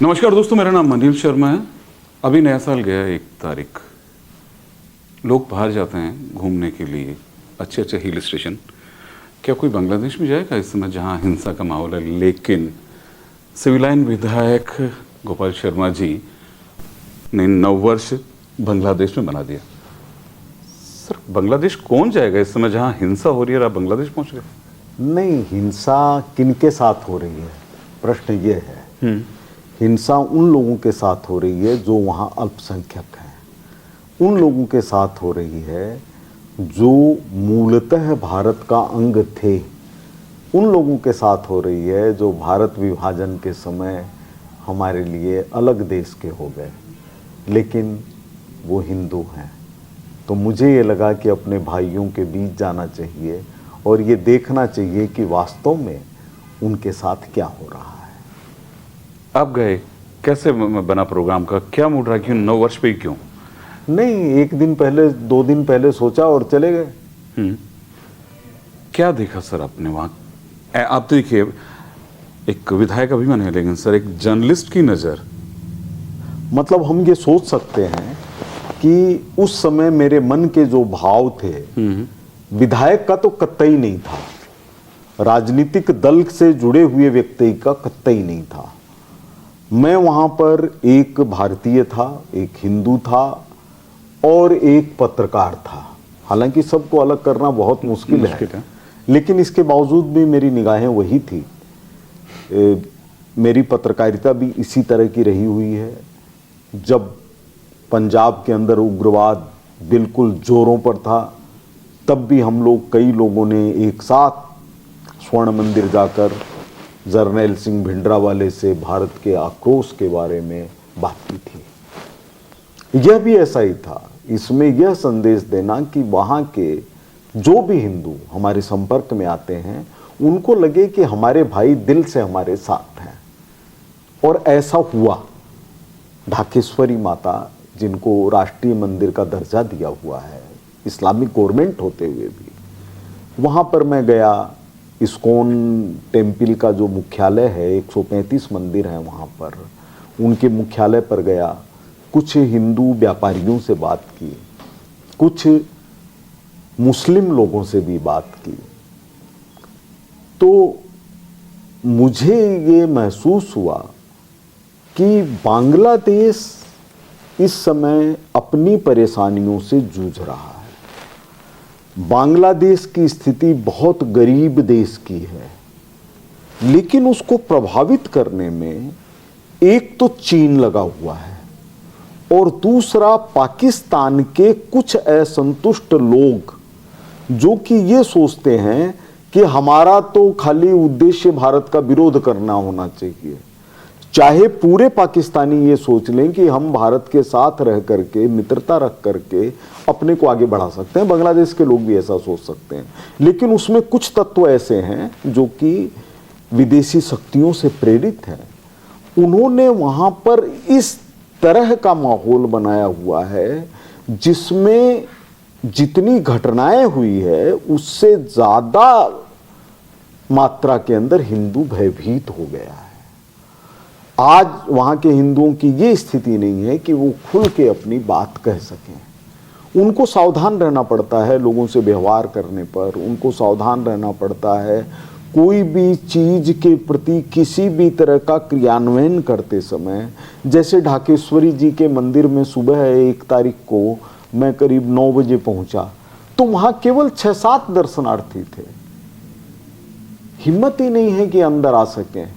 नमस्कार दोस्तों, मेरा नाम अनिल शर्मा है। अभी नया साल गया है 1 तारीख। लोग बाहर जाते हैं घूमने के लिए अच्छे अच्छे हिल स्टेशन। क्या कोई बांग्लादेश में जाएगा इस समय जहां हिंसा का माहौल है? लेकिन सिविल लाइन विधायक गोपाल शर्मा जी ने नववर्ष बांग्लादेश में मना दिया। सर, बांग्लादेश कौन जाएगा इस समय जहां हिंसा हो रही है और आप बांग्लादेश पहुंच गए? नहीं, हिंसा किनके साथ हो रही है, प्रश्न ये है। हिंसा उन लोगों के साथ हो रही है जो वहाँ अल्पसंख्यक हैं, उन लोगों के साथ हो रही है जो मूलतः भारत का अंग थे, उन लोगों के साथ हो रही है जो भारत विभाजन के समय हमारे लिए अलग देश के हो गए, लेकिन वो हिंदू हैं। तो मुझे ये लगा कि अपने भाइयों के बीच जाना चाहिए और ये देखना चाहिए कि वास्तव में उनके साथ क्या हो रहा है। आप गए, कैसे बना प्रोग्राम का? क्या मूड रहा? क्यों नव वर्ष पे ही क्यों? नहीं, 1 दिन पहले 2 दिन पहले सोचा और चले गए। क्या देखा सर आपने वहाँ? आप देखिए, एक विधायक अभिमान है, लेकिन सर एक जर्नलिस्ट की नज़र। मतलब हम ये सोच सकते हैं कि उस समय मेरे मन के जो भाव थे, विधायक का तो कतई नहीं था, राजनीतिक दल से जुड़े हुए व्यक्ति का कतई नहीं था। मैं वहाँ पर एक भारतीय था, एक हिंदू था और एक पत्रकार था। हालांकि सबको अलग करना बहुत मुश्किल है, लेकिन इसके बावजूद भी मेरी निगाहें वही थी। मेरी पत्रकारिता भी इसी तरह की रही हुई है। जब पंजाब के अंदर उग्रवाद बिल्कुल जोरों पर था, तब भी हम लोग, कई लोगों ने एक साथ स्वर्ण मंदिर जाकर जरनैल सिंह भिंडरावाले से भारत के आक्रोश के बारे में बात की थी। यह भी ऐसा ही था। इसमें यह संदेश देना कि वहाँ के जो भी हिंदू हमारे संपर्क में आते हैं, उनको लगे कि हमारे भाई दिल से हमारे साथ हैं। और ऐसा हुआ। ढाकेश्वरी माता, जिनको राष्ट्रीय मंदिर का दर्जा दिया हुआ है इस्लामिक गवर्नमेंट होते हुए भी, वहाँ पर मैं गया। इस्कॉन टेम्पल का जो मुख्यालय है, 135 मंदिर हैं वहाँ पर, उनके मुख्यालय पर गया। कुछ हिंदू व्यापारियों से बात की, कुछ मुस्लिम लोगों से भी बात की। तो मुझे ये महसूस हुआ कि बांग्लादेश इस समय अपनी परेशानियों से जूझ रहा है। बांग्लादेश की स्थिति बहुत गरीब देश की है, लेकिन उसको प्रभावित करने में एक तो चीन लगा हुआ है और दूसरा पाकिस्तान के कुछ असंतुष्ट लोग, जो कि ये सोचते हैं कि हमारा तो खाली उद्देश्य भारत का विरोध करना होना चाहिए। चाहे पूरे पाकिस्तानी ये सोच लें कि हम भारत के साथ रह करके, मित्रता रख करके अपने को आगे बढ़ा सकते हैं, बांग्लादेश के लोग भी ऐसा सोच सकते हैं, लेकिन उसमें कुछ तत्व ऐसे हैं जो कि विदेशी शक्तियों से प्रेरित हैं। उन्होंने वहाँ पर इस तरह का माहौल बनाया हुआ है जिसमें जितनी घटनाएं हुई है उससे ज़्यादा मात्रा के अंदर हिंदू भयभीत हो गया है। आज वहाँ के हिंदुओं की ये स्थिति नहीं है कि वो खुल के अपनी बात कह सकें। उनको सावधान रहना पड़ता है लोगों से व्यवहार करने पर, उनको सावधान रहना पड़ता है कोई भी चीज़ के प्रति किसी भी तरह का क्रियान्वयन करते समय। जैसे ढाकेश्वरी जी के मंदिर में सुबह 1 तारीख को मैं करीब 9 बजे पहुंचा, तो वहाँ केवल 6-7 दर्शनार्थी थे। हिम्मत ही नहीं है कि अंदर आ सकें।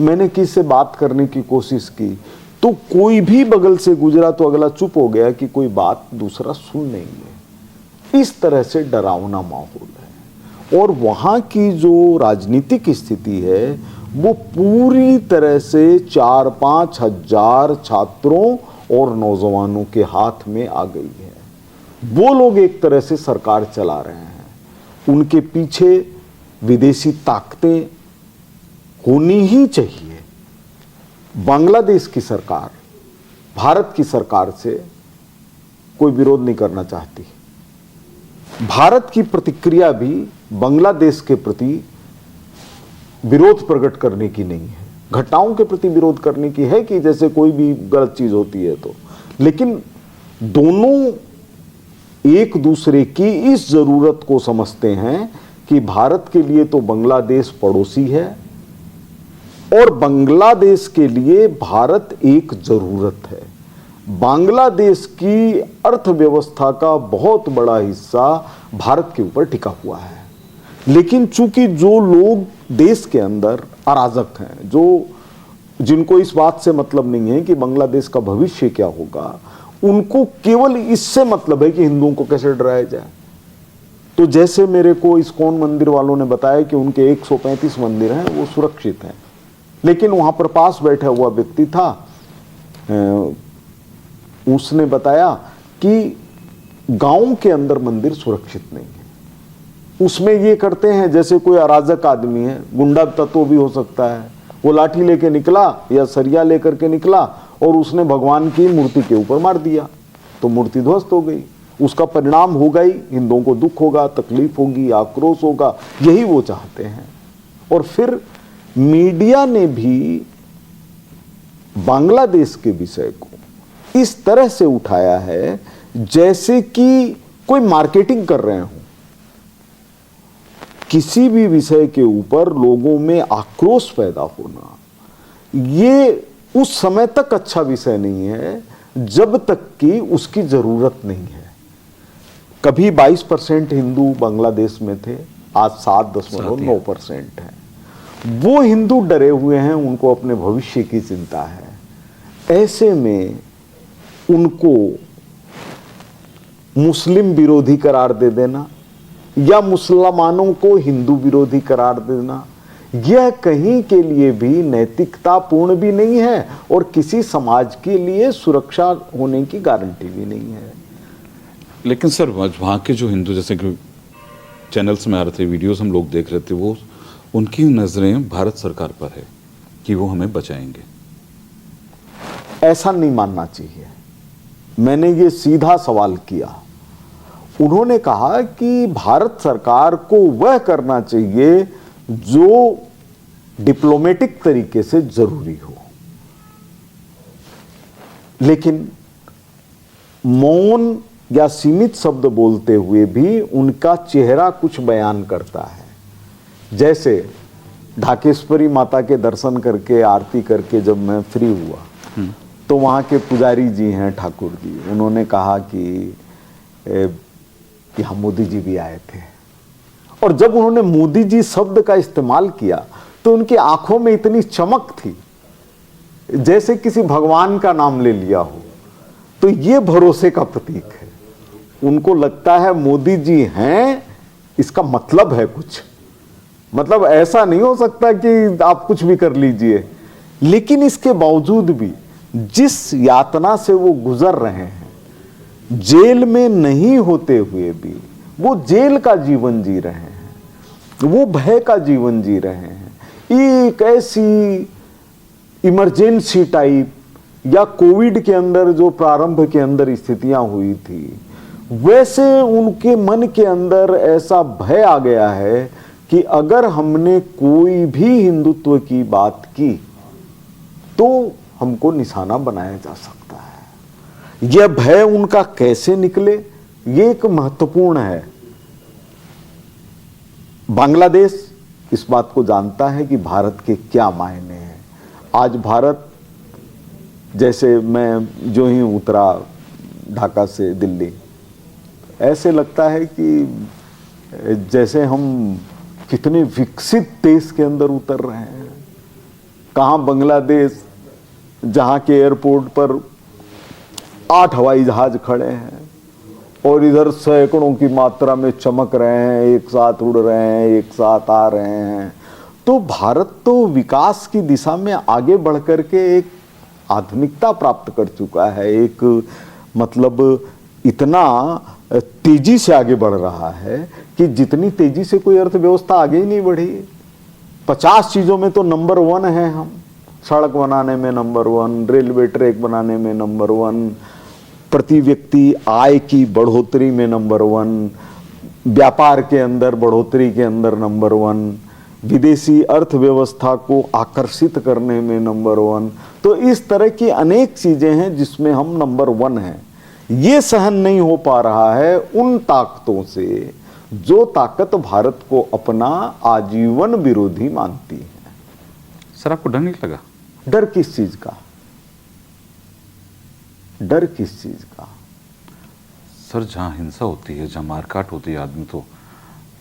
मैंने किसी से बात करने की कोशिश की तो कोई भी बगल से गुजरा तो अगला चुप हो गया कि कोई बात दूसरा सुन नहीं है। इस तरह से डरावना माहौल है और वहाँ की जो राजनीतिक स्थिति है वो पूरी तरह से 4-5 हजार छात्रों और नौजवानों के हाथ में आ गई है। वो लोग एक तरह से सरकार चला रहे हैं, उनके पीछे विदेशी ताकतें होनी ही चाहिए। बांग्लादेश की सरकार भारत की सरकार से कोई विरोध नहीं करना चाहती। भारत की प्रतिक्रिया भी बांग्लादेश के प्रति विरोध प्रकट करने की नहीं है। घटनाओं के प्रति विरोध करने की है कि जैसे कोई भी गलत चीज होती है तो, लेकिन दोनों एक दूसरे की इस जरूरत को समझते हैं कि भारत के लिए तो बांग्लादेश पड़ोसी है और बांग्लादेश के लिए भारत एक जरूरत है। बांग्लादेश की अर्थव्यवस्था का बहुत बड़ा हिस्सा भारत के ऊपर टिका हुआ है, लेकिन चूंकि जो लोग देश के अंदर अराजक हैं, जो जिनको इस बात से मतलब नहीं है कि बांग्लादेश का भविष्य क्या होगा, उनको केवल इससे मतलब है कि हिंदुओं को कैसे डराया जाए। तो जैसे मेरे को इस्कॉन मंदिर वालों ने बताया कि उनके 135 मंदिर हैं, वो सुरक्षित हैं, लेकिन वहां पर पास बैठा हुआ व्यक्ति था, उसने बताया कि गांव के अंदर मंदिर सुरक्षित नहीं है। उसमें ये करते हैं जैसे कोई अराजक आदमी है, गुंडा तत्व भी हो सकता है, वो लाठी लेके निकला या सरिया लेकर के निकला और उसने भगवान की मूर्ति के ऊपर मार दिया तो मूर्ति ध्वस्त हो गई। उसका परिणाम होगा ही, हिंदुओं को दुख होगा, तकलीफ होगी, आक्रोश होगा, यही वो चाहते हैं। और फिर मीडिया ने भी बांग्लादेश के विषय को इस तरह से उठाया है जैसे कि कोई मार्केटिंग कर रहे हो। किसी भी विषय के ऊपर लोगों में आक्रोश पैदा होना, ये उस समय तक अच्छा विषय नहीं है जब तक कि उसकी जरूरत नहीं है। कभी 22% हिंदू बांग्लादेश में थे, आज 7.9% हैं। वो हिंदू डरे हुए हैं, उनको अपने भविष्य की चिंता है। ऐसे में उनको मुस्लिम विरोधी करार दे देना या मुसलमानों को हिंदू विरोधी करार देना, यह कहीं के लिए भी नैतिकतापूर्ण भी नहीं है और किसी समाज के लिए सुरक्षा होने की गारंटी भी नहीं है। लेकिन सर वहाँ के जो हिंदू, जैसे कि चैनल्स में आ रहे थे, वीडियोस हम लोग देख रहे थे, वो उनकी नज़रें भारत सरकार पर है कि वो हमें बचाएंगे। ऐसा नहीं मानना चाहिए। मैंने ये सीधा सवाल किया। उन्होंने कहा कि भारत सरकार को वह करना चाहिए जो डिप्लोमेटिक तरीके से जरूरी हो, लेकिन मौन या सीमित शब्द बोलते हुए भी उनका चेहरा कुछ बयान करता है। जैसे ढाकेश्वरी माता के दर्शन करके आरती करके जब मैं फ्री हुआ तो वहाँ के पुजारी जी हैं ठाकुर जी, उन्होंने कहा कि यहाँ मोदी जी भी आए थे, और जब उन्होंने मोदी जी शब्द का इस्तेमाल किया तो उनकी आंखों में इतनी चमक थी जैसे किसी भगवान का नाम ले लिया हो। तो ये भरोसे का प्रतीक है। उनको लगता है मोदी जी हैं, इसका मतलब है कुछ, मतलब ऐसा नहीं हो सकता कि आप कुछ भी कर लीजिए। लेकिन इसके बावजूद भी जिस यातना से वो गुजर रहे हैं, जेल में नहीं होते हुए भी वो जेल का जीवन जी रहे हैं, वो भय का जीवन जी रहे हैं। एक ऐसी इमरजेंसी टाइप या कोविड के अंदर जो प्रारंभ के अंदर स्थितियां हुई थी, वैसे उनके मन के अंदर ऐसा भय आ गया है कि अगर हमने कोई भी हिंदुत्व की बात की तो हमको निशाना बनाया जा सकता है। यह भय उनका कैसे निकले, ये एक महत्वपूर्ण है। बांग्लादेश इस बात को जानता है कि भारत के क्या मायने हैं। आज भारत, जैसे मैं जो ही उतरा ढाका से दिल्ली, ऐसे लगता है कि जैसे हम कितने विकसित देश के अंदर उतर रहे हैं। कहाँ बांग्लादेश, जहाँ के एयरपोर्ट पर 8 हवाई जहाज खड़े हैं और इधर सैकड़ों की मात्रा में चमक रहे हैं, एक साथ उड़ रहे हैं, एक साथ आ रहे हैं। तो भारत तो विकास की दिशा में आगे बढ़ करके एक आधुनिकता प्राप्त कर चुका है। एक मतलब इतना तेजी से आगे बढ़ रहा है कि जितनी तेजी से कोई अर्थव्यवस्था आगे ही नहीं बढ़ी। 50 चीजों में तो नंबर 1 है हम। सड़क बनाने में नंबर 1, रेलवे ट्रैक बनाने में नंबर 1, प्रति व्यक्ति आय की बढ़ोतरी में नंबर 1, व्यापार के अंदर बढ़ोतरी के अंदर नंबर 1, विदेशी अर्थव्यवस्था को आकर्षित करने में नंबर 1। तो इस तरह की अनेक चीजें हैं जिसमें हम नंबर 1 हैं। ये सहन नहीं हो पा रहा है उन ताकतों से जो ताकत भारत को अपना आजीवन विरोधी मानती है। सर आपको डर नहीं लगा? डर किस चीज का? डर किस चीज का? सर जहां हिंसा होती है, जहां मारकाट होती है, आदमी तो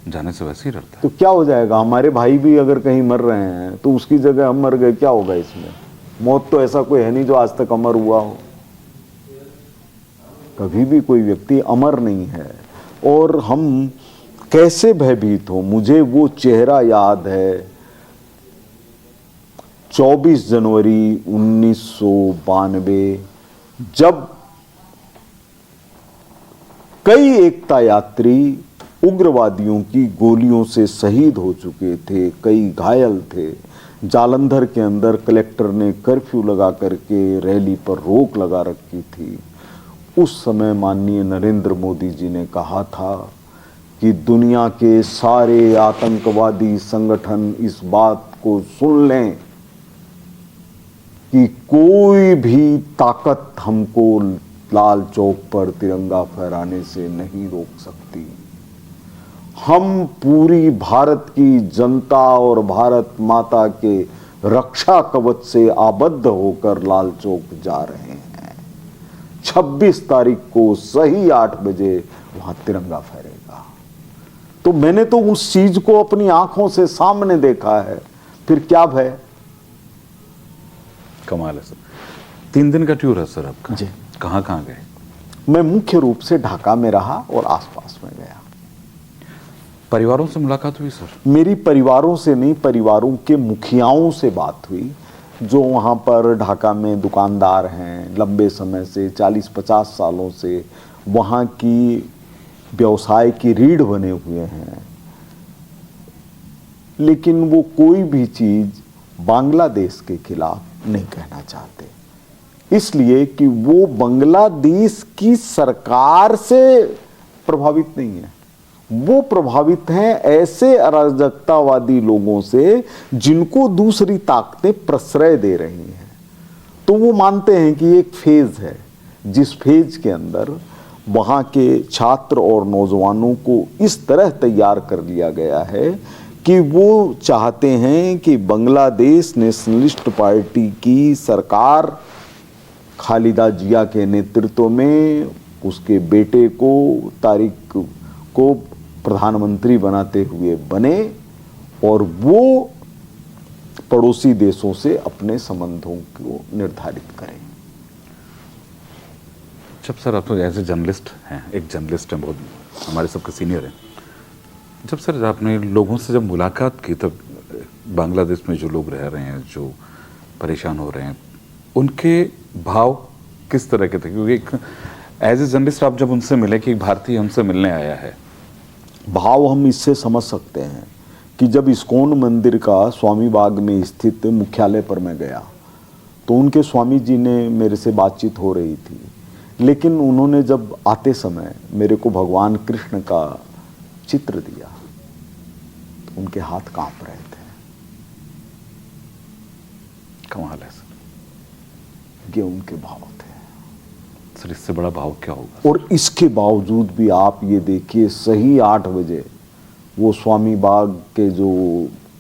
जाने से वैसे ही डरता है। तो क्या हो जाएगा? हमारे भाई भी अगर कहीं मर रहे हैं तो उसकी जगह हम मर गए, क्या होगा इसमें? मौत तो ऐसा कोई है नहीं जो आज तक अमर हुआ हो। कभी भी कोई व्यक्ति अमर नहीं है। और हम कैसे भयभीत हो, मुझे वो चेहरा याद है 24 जनवरी 1992 जब कई एकता यात्री उग्रवादियों की गोलियों से शहीद हो चुके थे, कई घायल थे। जालंधर के अंदर कलेक्टर ने कर्फ्यू लगा करके रैली पर रोक लगा रखी थी। उस समय माननीय नरेंद्र मोदी जी ने कहा था कि दुनिया के सारे आतंकवादी संगठन इस बात को सुन लें कि कोई भी ताकत हमको लाल चौक पर तिरंगा फहराने से नहीं रोक सकती। हम पूरी भारत की जनता और भारत माता के रक्षा कवच से आबद्ध होकर लाल चौक जा रहे हैं। 26 तारीख को सही 8 बजे वहां तिरंगा फहरेगा। तो मैंने तो उस चीज को अपनी आंखों से सामने देखा है, फिर क्या भय? कमाल है सर। 3 दिन का टूर है सर आपका जी। कहाँ कहाँ गए? मैं मुख्य रूप से ढाका में रहा और आसपास में गया। परिवारों से मुलाकात हुई सर? मेरी परिवारों से नहीं, परिवारों के मुखियाओं से बात हुई जो वहाँ पर ढाका में दुकानदार हैं, लंबे समय से 40-50 सालों से वहाँ की व्यवसाय की रीढ़ बने हुए हैं। लेकिन वो कोई भी चीज़ बांग्लादेश के खिलाफ नहीं कहना चाहते, इसलिए कि वो बांग्लादेश की सरकार से प्रभावित नहीं है। वो प्रभावित हैं ऐसे अराजकतावादी लोगों से जिनको दूसरी ताकतें प्रश्रय दे रही हैं। तो वो मानते हैं कि एक फेज है जिस फेज के अंदर वहाँ के छात्र और नौजवानों को इस तरह तैयार कर लिया गया है कि वो चाहते हैं कि बांग्लादेश नेशनलिस्ट पार्टी की सरकार खालिदा जिया के नेतृत्व में उसके बेटे को तारिक को प्रधानमंत्री बनाते हुए बने और वो पड़ोसी देशों से अपने संबंधों को निर्धारित करें। जब सर आप तो एज ए जर्नलिस्ट हैं, एक जर्नलिस्ट हैं, बहुत हमारे सबके सीनियर हैं, जब सर आपने लोगों से जब मुलाकात की तब बांग्लादेश में जो लोग रह रहे हैं, जो परेशान हो रहे हैं, उनके भाव किस तरह के थे? क्योंकि एक एज ए जर्नलिस्ट आप जब उनसे मिले कि एक भारतीय हमसे मिलने आया है, भाव हम इससे समझ सकते हैं कि जब इस्कॉन मंदिर का स्वामी बाग में स्थित मुख्यालय पर मैं गया तो उनके स्वामी जी ने मेरे से बातचीत हो रही थी, लेकिन उन्होंने जब आते समय मेरे को भगवान कृष्ण का चित्र दिया तो उनके हाथ कांप रहे थे। कमाल है सर। ये उनके भाव थे सर। इससे बड़ा भाव क्या होगा? और इसके बावजूद भी आप ये देखिए सही 8 बजे वो स्वामी बाग के जो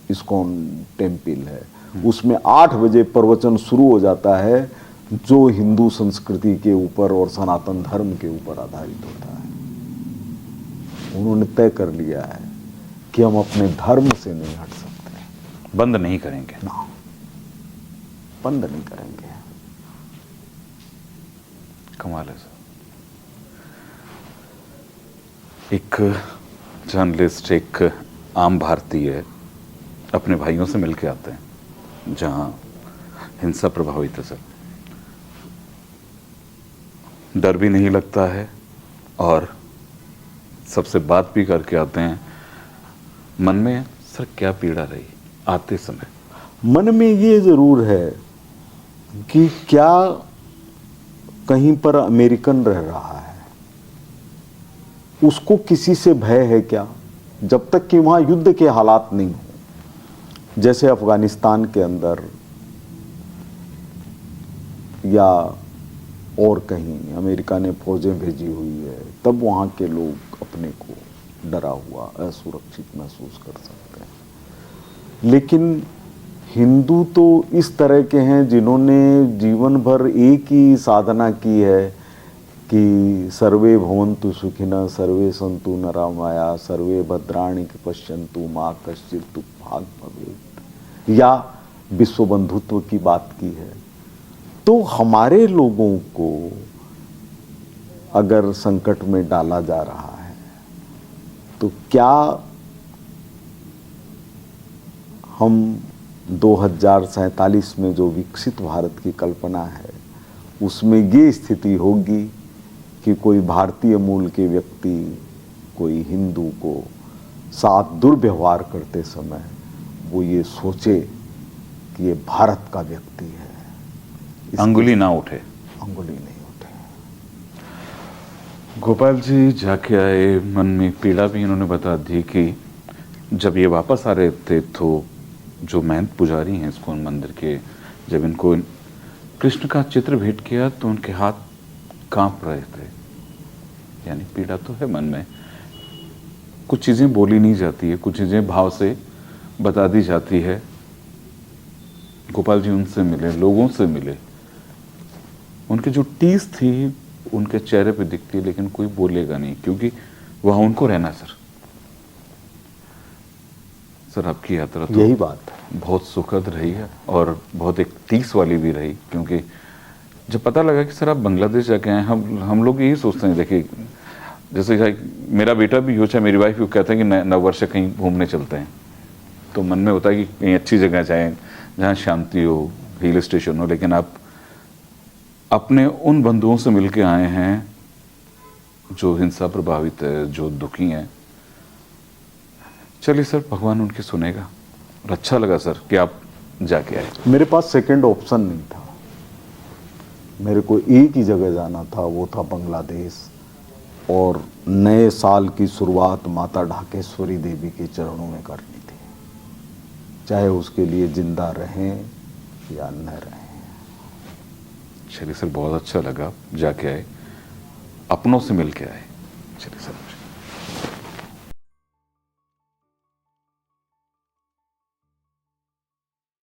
इस्कॉन टेम्पल है उसमें 8 बजे प्रवचन शुरू हो जाता है जो हिंदू संस्कृति के ऊपर और सनातन धर्म के ऊपर आधारित होता है। उन्होंने तय कर लिया है कि हम अपने धर्म से नहीं हट सकते। बंद नहीं करेंगे ना, बंद नहीं करेंगे। कमाल है सर। एक जर्नलिस्ट, एक आम भारतीय अपने भाइयों से मिलके आते हैं जहां हिंसा प्रभावित है सर, डर भी नहीं लगता है और सबसे बात भी करके आते हैं। मन में सर क्या पीड़ा रही आते समय? मन में ये जरूर है कि क्या कहीं पर अमेरिकन रह रहा है, उसको किसी से भय है क्या? जब तक कि वहां युद्ध के हालात नहीं हो जैसे अफगानिस्तान के अंदर या और कहीं अमेरिका ने फौजें भेजी हुई है, तब वहाँ के लोग अपने को डरा हुआ, असुरक्षित महसूस कर सकते हैं। लेकिन हिंदू तो इस तरह के हैं जिन्होंने जीवन भर एक ही साधना की है कि सर्वे भवन्तु सुखिनः, सर्वे सन्तु निरामया, सर्वे भद्राणि पश्यन्तु मा कश्चित् दुःखभाग् भवेत्, या विश्व बंधुत्व की बात की है। तो हमारे लोगों को अगर संकट में डाला जा रहा है तो क्या हम 2047 में जो विकसित भारत की कल्पना है उसमें ये स्थिति होगी कि कोई भारतीय मूल के व्यक्ति कोई हिंदू को साथ दुर्व्यवहार करते समय वो ये सोचे कि ये भारत का व्यक्ति है, अंगुली ना उठे, अंगुली नहीं उठे। गोपाल जी जाके आए, मन में पीड़ा भी इन्होंने बता दी कि जब ये वापस आ रहे थे तो जो महंत पुजारी हैं इस्कॉन मंदिर के, जब इनको कृष्ण का चित्र भेंट किया तो उनके हाथ कांप रहे थे। यानी पीड़ा तो है मन में, कुछ चीज़ें बोली नहीं जाती है, कुछ चीज़ें भाव से बता दी जाती है। गोपाल जी उनसे मिले, लोगों से मिले, उनकी जो टीस थी उनके चेहरे पे दिखती, लेकिन कोई बोलेगा नहीं क्योंकि वहां उनको रहना। सर आपकी यात्रा तो यही बात है, बहुत सुखद रही है और बहुत एक टीस वाली भी रही, क्योंकि जब पता लगा कि सर आप बांग्लादेश जाके आए, हम लोग यही सोचते हैं, देखिए जैसे मेरा बेटा भी हो चाहे मेरी वाइफ भी कहते हैं कि नववर्ष कहीं घूमने चलते हैं, तो मन में होता है कि कहीं अच्छी जगह जाएं जहाँ शांति हो, हिल स्टेशन हो, लेकिन आप अपने उन बंधुओं से मिलके आए हैं जो हिंसा प्रभावित है, जो दुखी हैं। चलिए सर, भगवान उनकी सुनेगा। और अच्छा लगा सर कि आप जाके आए। मेरे पास सेकंड ऑप्शन नहीं था, मेरे को एक ही जगह जाना था, वो था बांग्लादेश। और नए साल की शुरुआत माता ढाकेश्वरी देवी के चरणों में करनी थी, चाहे उसके लिए जिंदा रहें या न रहें। चलिए सर, बहुत अच्छा लगा जाके आए, अपनों से मिल के आए। चलिए सर।